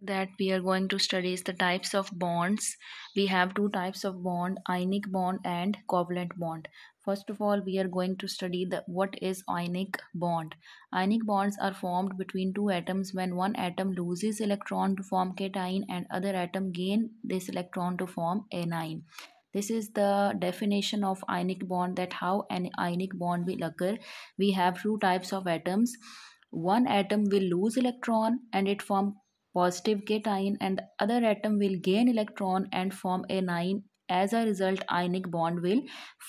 That we are going to study is the types of bonds. We have two types of bond, ionic bond and covalent bond. First of all, we are going to study the what is ionic bond. Ionic bonds are formed between two atoms when one atom loses electron to form cation and other atom gain this electron to form anion. This is the definition of ionic bond, that how an ionic bond will occur. We have two types of atoms. One atom will lose electron and it form positive cation, and the other atom will gain electron and form anion. As a result, ionic bond will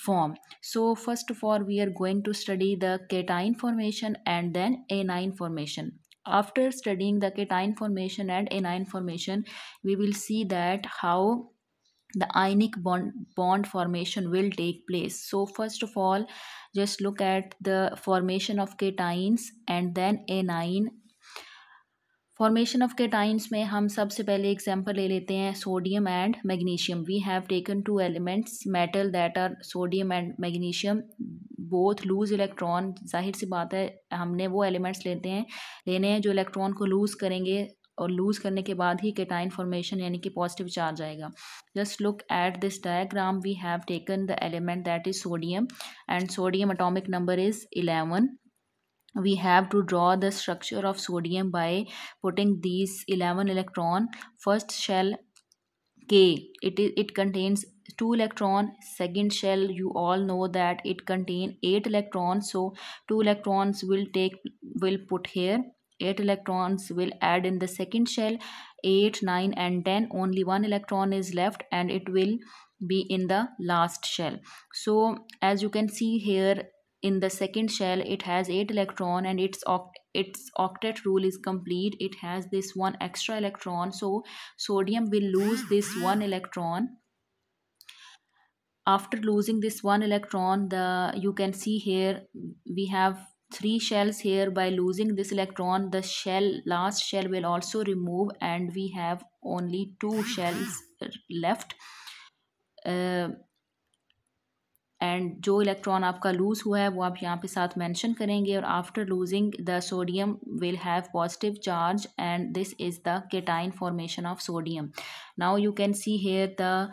form. So first of all, we are going to study the cation formation and then anion formation. After studying the cation formation and anion formation, we will see that how the ionic bond formation will take place. So first of all, just look at the formation of cations and then anion. Formation of cations में हम सबसे पहले example ले लेते हैं sodium and magnesium. We have taken two elements metal that are sodium and magnesium, both lose electron. जाहिर सी बात है हमने वो एलिमेंट्स लेने हैं जो इलेक्ट्रॉन को लूज़ करेंगे और लूज़ करने के बाद ही केटाइन फॉर्मेशन यानी कि पॉजिटिव चार्ज आएगा. Just look at this diagram. We have taken the element that is sodium and sodium atomic number is 11. We have to draw the structure of sodium by putting these 11 electron. First shell K, it contains 2 electron. Second shell, you all know that it contain 8 electrons, so 2 electrons will put here. 8 electrons will add in the second shell. 8, 9 and 10, only 1 electron is left and it will be in the last shell. So as you can see here, in the second shell it has 8 electron and its octet rule is complete. It has this one extra electron, so sodium will lose this one electron. After losing this one electron, you can see here we have 3 shells here. By losing this electron, the last shell will also remove and we have only 2 shells left. And जो electron आपका loose हुआ है वो आप यहाँ पे साथ mention करेंगे. और after losing the sodium will have positive charge and this is the cation formation of sodium. Now you can see here the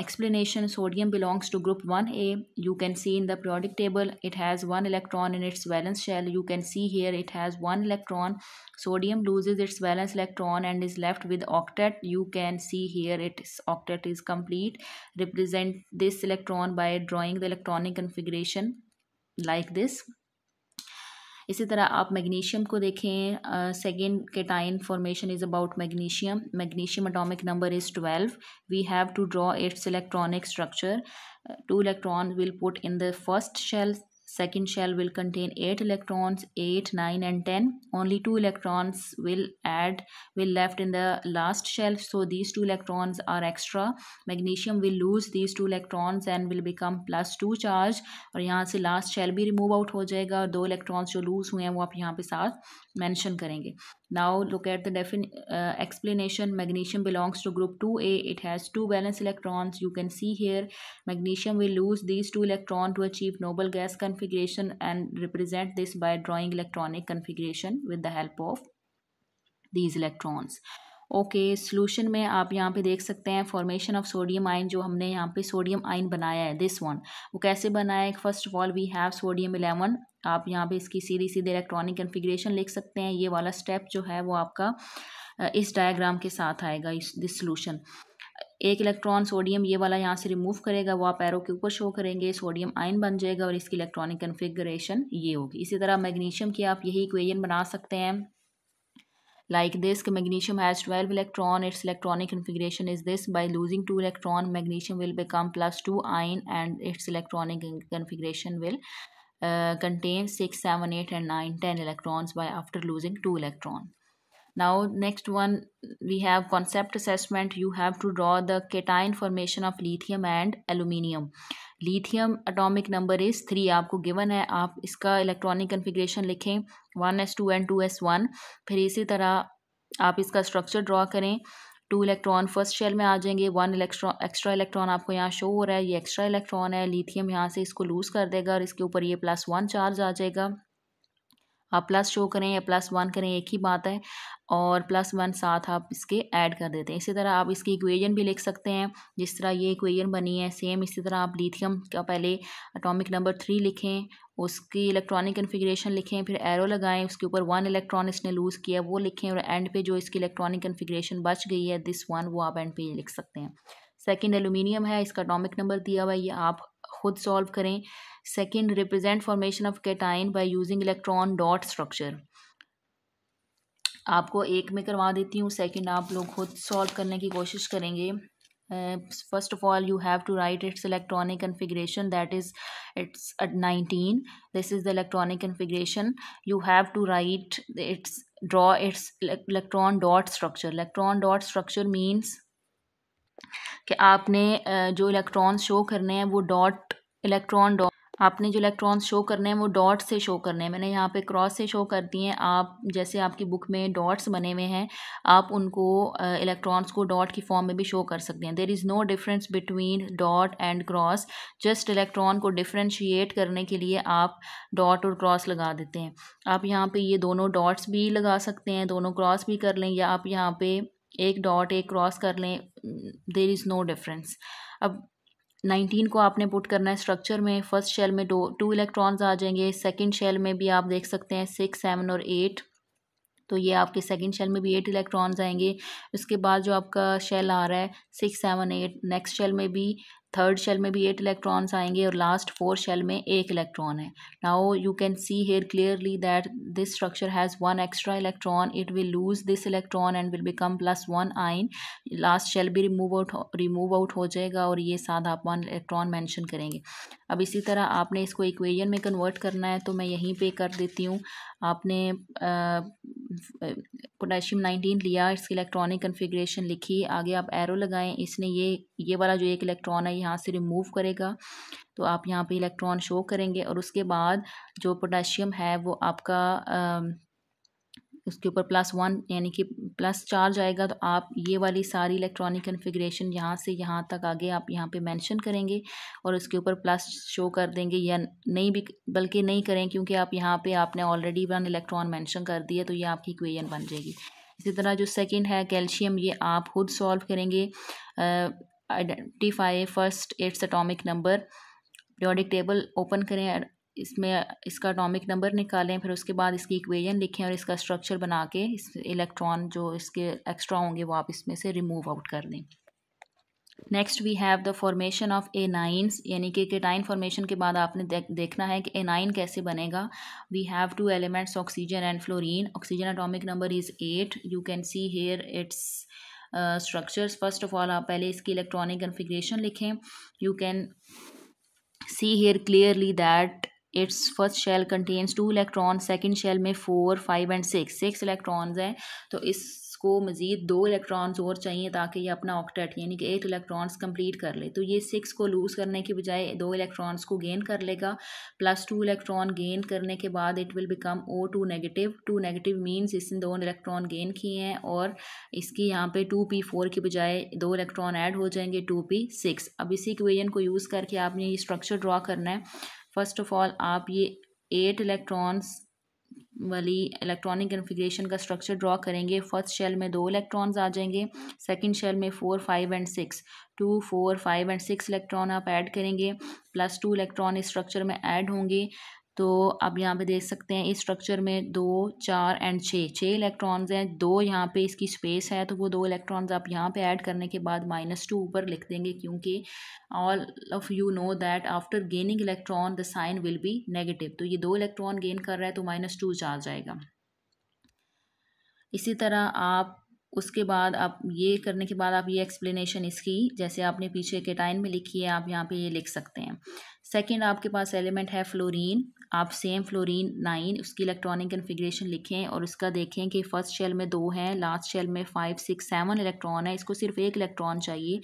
explanation. Sodium belongs to group 1a. You can see in the periodic table it has 1 electron in its valence shell. You can see here it has 1 electron. Sodium loses its valence electron and is left with octet. You can see here its octet is complete. Represent this electron by drawing the electronic configuration like this. इसी तरह आप magnesium को देखें. Second cation formation is about magnesium. Magnesium atomic number is 12. We have to draw its electronic structure. 2 electrons will put in the first shell. Second shell will contain 8 electrons, 8, 9 and 10. Only 2 electrons will left in the last shell, so these 2 electrons are extra. Magnesium will lose these 2 electrons and will become +2 charge. और यहाँ से last shell भी remove out हो जाएगा और 2 electrons जो lose हुए हैं वो आप यहाँ पे साथ mention करेंगे. Now look at the explanation. Magnesium belongs to group 2a. It has 2 valence electrons. You can see here magnesium will lose these 2 electrons to achieve noble gas configuration and represent this by drawing electronic configuration with the help of these electrons. Okay solution में आप यहाँ पे देख सकते हैं formation of sodium ion. जो हमने यहाँ पे सोडियम आयन बनाया है दिस वन, वो कैसे बनाया है. First of all we have sodium 11. आप यहाँ पे इसकी सीधे इलेक्ट्रॉनिक कन्फिग्रेशन लिख सकते हैं. ये वाला स्टेप जो है वो आपका इस डायग्राम के साथ आएगा. दिस सोल्यूशन, एक इलेक्ट्रॉन सोडियम ये वाला यहाँ से रिमूव करेगा, वो आप एरो के ऊपर शो करेंगे, सोडियम आयन बन जाएगा और इसकी इलेक्ट्रॉनिक कन्फिग्रेशन ये होगी. इसी तरह मैग्नीशियम की आप यही इक्वेशन बना सकते हैं like this. Magnesium has 12 electron. Its electronic configuration is this. By losing 2 electron, magnesium will become +2 ion and its electronic configuration will contain 6, 7, 8 and 9, 10 electrons by after losing 2 electron. Now next one we have concept assessment. You have to draw the cation formation of lithium and aluminium. Lithium atomic number is 3 आपको given है. आप इसका electronic configuration लिखें 1s2 and 2s1. फिर इसी तरह आप इसका स्ट्रक्चर ड्रॉ करें. 2 इलेक्ट्रॉन फर्स्ट शेल में आ जाएंगे. 1 एक्स्ट्रा इलेक्ट्रॉन आपको यहाँ शो हो रहा है, ये एक्स्ट्रा इलेक्ट्रॉन है. लिथियम यहाँ से इसको लूज़ कर देगा और इसके ऊपर ये +1 चार्ज आ जाएगा. आप प्लस शो करें या +1 करें एक ही बात है, और +1 साथ आप इसके ऐड कर देते हैं। इसी तरह आप इसकी इक्वेशन भी लिख सकते हैं, जिस तरह ये इक्वेशन बनी है सेम इसी तरह आप लिथियम का पहले एटॉमिक नंबर 3 लिखें, उसकी इलेक्ट्रॉनिक कन्फिग्रेशन लिखें, फिर एरो लगाएं, उसके ऊपर 1 इलेक्ट्रॉन इसने लूज़ किया वो लिखें, और एंड पे जो इसकी इलेक्ट्रॉनिक कन्फिग्रेशन बच गई है दिस वन, वो आप एंड पे लिख सकते हैं। सेकेंड एल्यूमिनियम है, इसका एटॉमिक नंबर दिया हुआ है, ये आप खुद सॉल्व करें। Second, represent formation of cation by using electron dot structure. आपको एक में करवा देती हूँ, सेकेंड आप लोग खुद सॉल्व करने की कोशिश करेंगे। First of all you have to write its electronic configuration, that is its at 19. This is the electronic configuration. You have to write its, draw its electron dot structure. Electron dot structure means कि आपने जो electrons show करने हैं वो dot electron dot, आपने जो electrons show करने हैं वो डॉट से शो करने हैं। मैंने यहाँ पे क्रॉस से शो कर दिए हैं, आप जैसे आपकी बुक में डॉट्स बने हुए हैं आप उनको इलेक्ट्रॉन्स को डॉट की फॉर्म में भी शो कर सकते हैं। There is no difference between dot and cross, just electron को डिफ्रेंशिएट करने के लिए आप डॉट और क्रॉस लगा देते हैं। आप यहाँ पे ये दोनों डॉट्स भी लगा सकते हैं, दोनों क्रॉस भी कर लें, या आप यहाँ पे एक डॉट एक क्रॉस कर लें, देयर इज़ नो डिफरेंस। अब 19 को आपने पुट करना है स्ट्रक्चर में। फर्स्ट शेल में 2 इलेक्ट्रॉन्स आ जाएंगे, सेकंड शेल में भी आप देख सकते हैं 6, 7 और 8, तो ये आपके सेकंड शेल में भी 8 इलेक्ट्रॉन्स आएंगे। उसके बाद जो आपका शेल आ रहा है 6, 7, 8, नेक्स्ट शेल में भी, थर्ड शेल में भी 8 इलेक्ट्रॉन्स आएंगे, और लास्ट 4 शेल में 1 इलेक्ट्रॉन है। Now you can see here clearly that this structure has 1 extra electron, it will lose this electron and will become +1 ion. Last shell भी remove out हो जाएगा, और ये साथ आप 1 इलेक्ट्रॉन मेंशन करेंगे। अब इसी तरह आपने इसको इक्वेशन में कन्वर्ट करना है, तो मैं यहीं पे कर देती हूँ। आपने पोटेशियम 19 लिया, इसकी इलेक्ट्रॉनिक कन्फिग्रेशन लिखी, आगे आप एरो लगाएं, इसने ये वाला जो एक इलेक्ट्रॉन है यहाँ से रिमूव करेगा, तो आप यहाँ पे इलेक्ट्रॉन शो करेंगे, और उसके बाद जो पोटेशियम है वो आपका उसके ऊपर +1 यानी कि प्लस चार्ज आएगा, तो आप ये वाली सारी इलेक्ट्रॉनिक कन्फिग्रेशन यहाँ से यहाँ तक आगे आप यहाँ पे मेंशन करेंगे, और उसके ऊपर प्लस शो कर देंगे, या नहीं भी बल्कि नहीं करें, क्योंकि आप यहाँ पे आपने ऑलरेडी 1 इलेक्ट्रॉन मेंशन कर दिया, तो ये आपकी इक्वेशन बन जाएगी। इसी तरह जो सेकंड है कैल्शियम, ये आप खुद सॉल्व करेंगे। Identify first its atomic number, periodic table open करें, इसमें इसका एटॉमिक नंबर निकालें, फिर उसके बाद इसकी इक्वेशन लिखें, और इसका स्ट्रक्चर बना के इस इलेक्ट्रॉन जो इसके एक्स्ट्रा होंगे वो आप इसमें से रिमूव आउट कर दें। Next we have the formation of anions, यानी कि केटाइन फॉर्मेशन के बाद आपने देखना है कि एनाइन कैसे बनेगा। We have 2 elements oxygen and fluorine, oxygen atomic number is 8, you can see here its structures. First of all आप पहले इसकी इलेक्ट्रॉनिक कन्फिग्रेशन लिखें, you can see here clearly that its first shell contains 2 electrons, second shell में 4, 5 and 6 electrons हैं, तो इसको मज़ीद 2 electrons और चाहिए ताकि ये अपना ऑक्टेट यानी कि 8 इलेक्ट्रॉन्स कंप्लीट कर ले। तो ये 6 को लूज़ करने के बजाय 2 इलेक्ट्रॉन्स को गेन कर लेगा, +2 इलेक्ट्रॉन गेन करने के बाद it will become O2 negative. 2 negative means इसने 2 इलेक्ट्रॉन गेन किए हैं, और इसकी यहाँ पे 2p4 के बजाय 2 इलेक्ट्रॉन ऐड हो जाएंगे 2p6। अब इसी इक्वेशन को यूज़ करके आपने ये स्ट्रक्चर ड्रॉ करना है। फर्स्ट ऑफ ऑल आप ये 8 इलेक्ट्रॉन्स वाली इलेक्ट्रॉनिक कन्फिग्रेशन का स्ट्रक्चर ड्रॉ करेंगे। फर्स्ट शेल में 2 इलेक्ट्रॉन्स आ जाएंगे, सेकंड शेल में 4, 5 एंड 6, 2, 4, 5 एंड 6 इलेक्ट्रॉन आप ऐड करेंगे, +2 इलेक्ट्रॉन इस स्ट्रक्चर में ऐड होंगे। तो आप यहाँ पे देख सकते हैं इस स्ट्रक्चर में 2, 4 एंड 6 इलेक्ट्रॉन्स हैं, 2 यहाँ पे इसकी स्पेस है, तो वो 2 इलेक्ट्रॉन्स आप यहाँ पे ऐड करने के बाद -2 ऊपर लिख देंगे, क्योंकि all of you know that after gaining electron the sign will be negative. तो ये 2 इलेक्ट्रॉन गेन कर रहा है तो -2 चार्ज आएगा। इसी तरह आप उसके बाद आप ये करने के बाद आप ये एक्सप्लेनेशन इसकी जैसे आपने पीछे केटाइन में लिखी है आप यहाँ पे ये लिख सकते हैं। सेकंड आपके पास एलिमेंट है फ्लोरीन, आप सेम फ्लोरीन 9 उसकी इलेक्ट्रॉनिक कन्फिग्रेशन लिखें और उसका देखें कि फर्स्ट शेल में 2 हैं, लास्ट शेल में 5, 6, 7 इलेक्ट्रॉन है, इसको सिर्फ 1 इलेक्ट्रॉन चाहिए,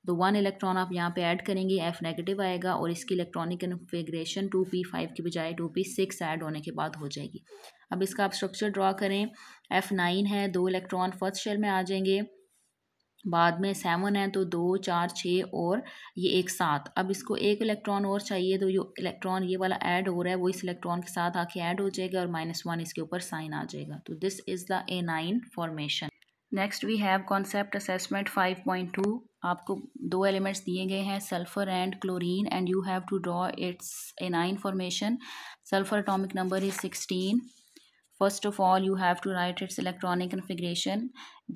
तो 1 इलेक्ट्रॉन आप यहाँ पे ऐड करेंगे, F नेगेटिव आएगा और इसकी इलेक्ट्रॉनिक कन्फिग्रेशन 2p5 के बजाय 2p6 ऐड होने के बाद हो जाएगी। अब इसका आप स्ट्रक्चर ड्रॉ करें, F9 है, 2 इलेक्ट्रॉन फर्स्ट शेल में आ जाएंगे, बाद में 7 है तो 2 4 6 और ये एक 7। अब इसको एक इलेक्ट्रॉन और चाहिए तो जो इलेक्ट्रॉन ये वाला ऐड हो रहा है वो इस इलेक्ट्रॉन के साथ आके ऐड हो जाएगा और -1 इसके ऊपर साइन आ जाएगा। तो this is the anion formation. Next we have concept assessment 5.2। आपको दो एलिमेंट्स दिए गए हैं, sulphur and chlorine, and you have to draw its anion formation. Sulphur atomic number is 16। First of all, you have to write its electronic configuration.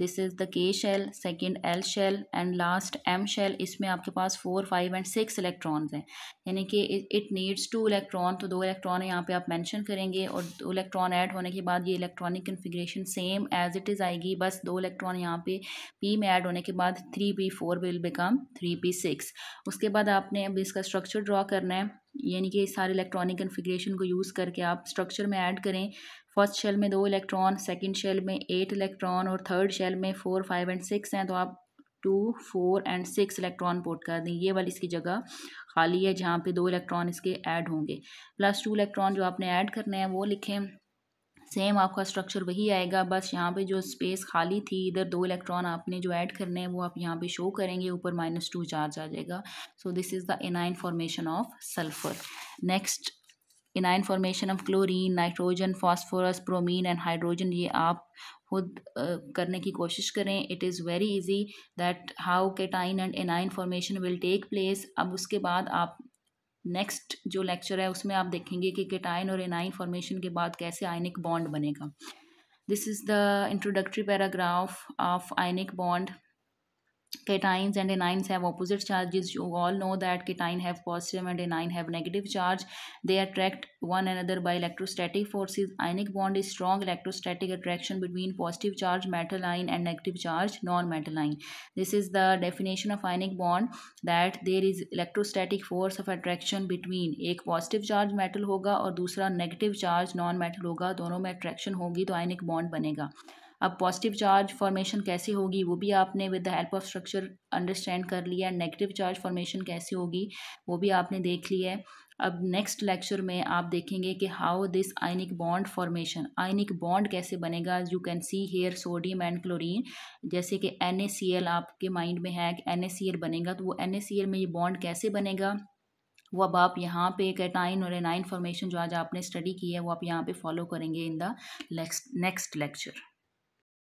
This is the K shell, second L shell and last M shell. इसमें आपके पास 4, 5 and 6 electrons हैं, यानी कि it needs 2 electron, तो 2 electron यहाँ पे आप mention करेंगे और 2 इलेक्ट्रॉन ऐड होने के बाद ये electronic configuration same as it is आएगी, बस 2 इलेक्ट्रॉन यहाँ पे P में ऐड होने के बाद 3p4 विल बिकम 3p6। उसके बाद आपने अब इसका स्ट्रक्चर ड्रॉ करना है, यानी कि सारे इलेक्ट्रॉनिक कन्फिग्रेशन को यूज़ करके आप स्ट्रक्चर में ऐड करें। फर्स्ट शेल में 2 इलेक्ट्रॉन, सेकंड शेल में 8 इलेक्ट्रॉन और थर्ड शेल में 4, 5 एंड 6 हैं, तो आप 2, 4 एंड 6 इलेक्ट्रॉन पुट कर दें। ये वाली इसकी जगह खाली है जहाँ पे 2 इलेक्ट्रॉन इसके ऐड होंगे, प्लस 2 इलेक्ट्रॉन जो आपने ऐड करने हैं वो लिखें। सेम आपका स्ट्रक्चर वही आएगा, बस यहाँ पे जो स्पेस खाली थी इधर 2 इलेक्ट्रॉन आपने जो ऐड करने हैं वो आप यहाँ पे शो करेंगे, ऊपर -2 चार्ज आ जाएगा। So this is the anion formation of sulphur. Next, anion formation of chlorine, nitrogen, phosphorus, bromine and hydrogen, ये आप खुद करने की कोशिश करें। It is very easy that how cation and anion formation will take place. अब उसके बाद आप नेक्स्ट जो लेक्चर है उसमें आप देखेंगे कि केटाइन और एनाइन फॉर्मेशन के बाद कैसे आयनिक बॉन्ड बनेगा। This is the introductory paragraph of ionic bond. Cations and anions have opposite charges. You all know that cation have positive and anion have negative charge. They attract one another by electrostatic forces. Ionic bond is strong electrostatic attraction between positive charge metal ion and negative charge non-metal ion. This is the definition of ionic bond, that there is electrostatic force of attraction between, एक positive charge metal होगा और दूसरा negative charge non-metal होगा, दोनों में attraction होगी तो ionic bond बनेगा। अब पॉजिटिव चार्ज फॉर्मेशन कैसे होगी वो भी आपने with the help of structure understand कर लिया। नेगेटिव चार्ज फॉर्मेशन कैसे होगी वो भी आपने देख लिया है। अब नेक्स्ट लेक्चर में आप देखेंगे कि how this ionic bond formation, ionic bond कैसे बनेगा। You can see here sodium and chlorine, जैसे कि NaCl आपके माइंड में है कि NaCl बनेगा, तो वो NaCl में ये बॉन्ड कैसे बनेगा वो अब आप यहाँ पे कैटाइन और एनाइन फॉर्मेशन जो आज आपने स्टडी की है वो आप यहाँ पे फॉलो करेंगे इन द नेक्स्ट लेक्चर।